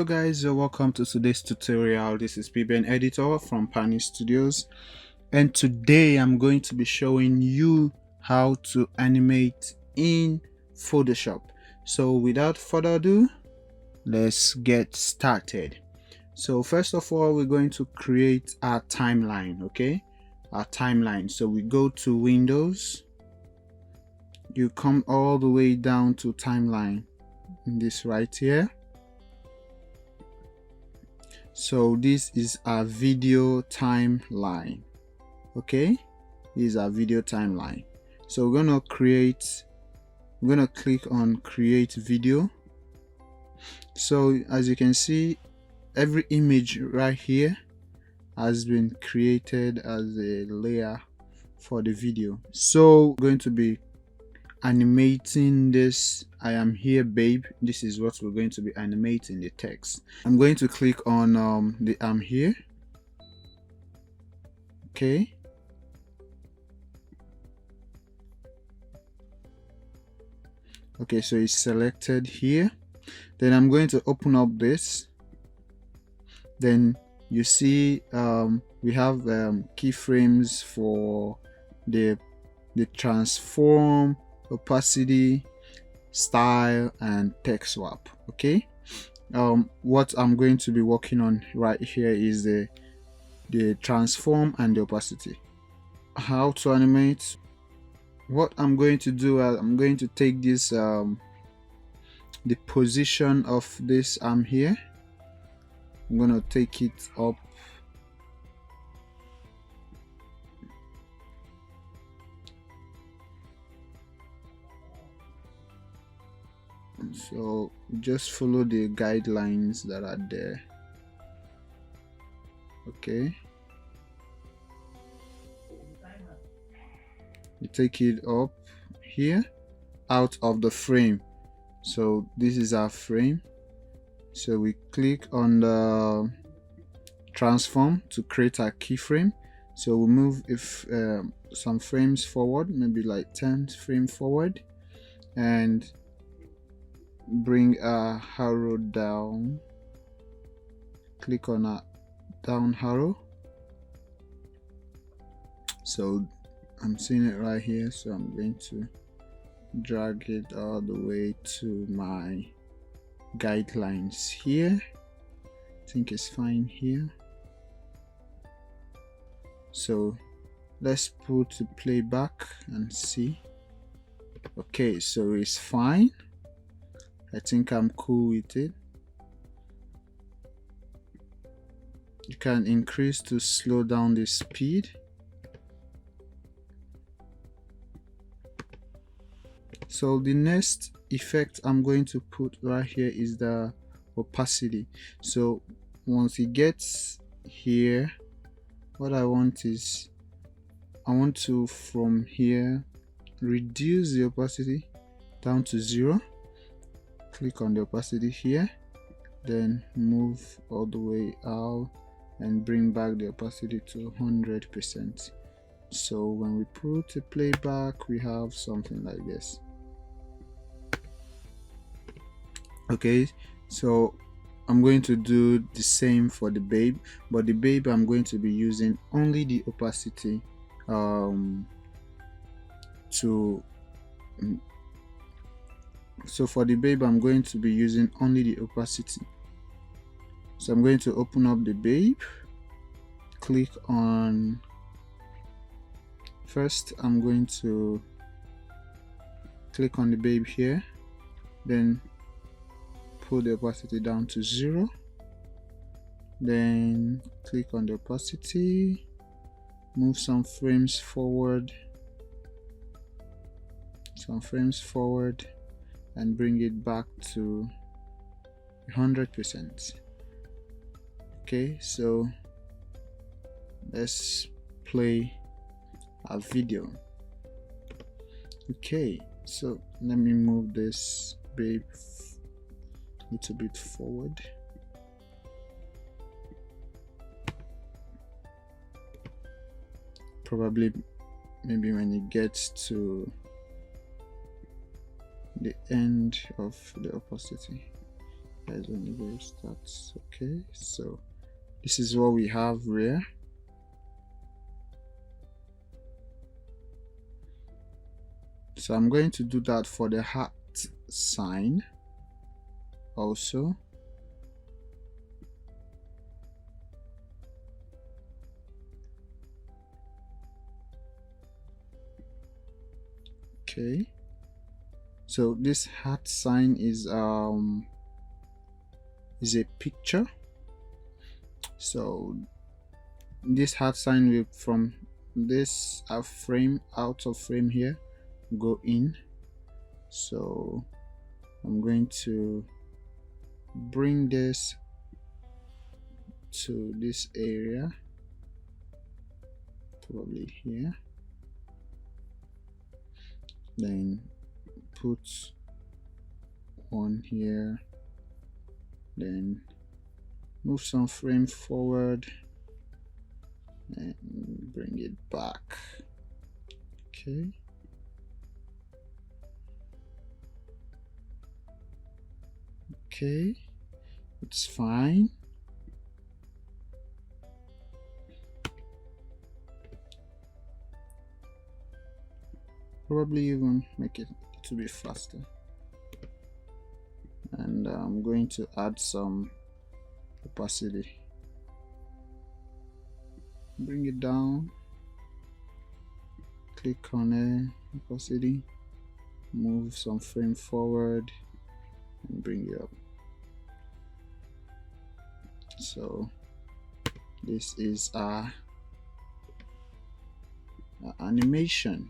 Hello guys, welcome to today's tutorial. This is PBN Editor from Panther Studios, and today I'm going to be showing you how to animate in Photoshop. So without further ado, let's get started. So first of all, we're going to create our timeline. Okay, our timeline. So we go to Windows, you come all the way down to timeline in this right here. So this is our video timeline. Okay, this is our video timeline. So we're gonna click on create video. So as you can see, every image right here has been created as a layer for the video. So we're going to be animating this I am here babe. This is what we're going to be animating, the text. I'm going to click on the I'm here. Okay, so it's selected here. Then I'm going to open up this. Then you see we have keyframes for the transform, opacity, style, and text swap. Okay, what I'm going to be working on right here is the transform and the opacity. How to animate? What I'm going to do, I'm going to take this the position of this arm here. I'm going to take it up. So just follow the guidelines that are there. Okay, you take it up here out of the frame. So this is our frame. So we click on the transform to create our keyframe. So we move some frames forward, maybe like 10 frames forward, and bring a arrow down. Click on a down arrow. So I'm seeing it right here, so I'm going to drag it all the way to my guidelines here. I think it's fine here. So let's put the playback and see. Okay, so it's fine. I think I'm cool with it. You can increase to slow down the speed. So the next effect I'm going to put right here is the opacity. So once it gets here, what I want is, I want to from here reduce the opacity down to 0. Click on the opacity here, then move all the way out and bring back the opacity to 100%. So when we put a playback, we have something like this. Okay, so I'm going to do the same for the babe, but the babe I'm going to be using only the opacity so for the babe I'm going to be using only the opacity. So I'm going to open up the babe, click on, first I'm going to click on the babe here, then put the opacity down to 0, then click on the opacity, move some frames forward, and bring it back to 100%. Okay, so let's play a video. Okay, so let me move this babe a little bit forward. Probably maybe when it gets to the end of the opacity. Guys, anyway, that's okay. So this is what we have here. So I'm going to do that for the heart sign also. Okay, so this heart sign is a picture. So this heart sign will, from this frame, out of frame here, go in. So I'm going to bring this to this area, probably here, then put one here, then move some frame forward and bring it back. Okay, okay, it's fine. Probably even make it to be faster. And I'm going to add some opacity. Bring it down, click on opacity, move some frame forward and bring it up. So this is our animation.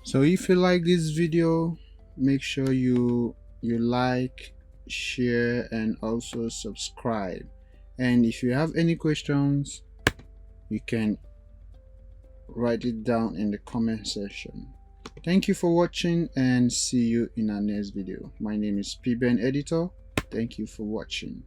So if you like this video, make sure you like, share and also subscribe. And if you have any questions, you can write it down in the comment section. Thank you for watching and see you in our next video. My name is PBen Editor. Thank you for watching.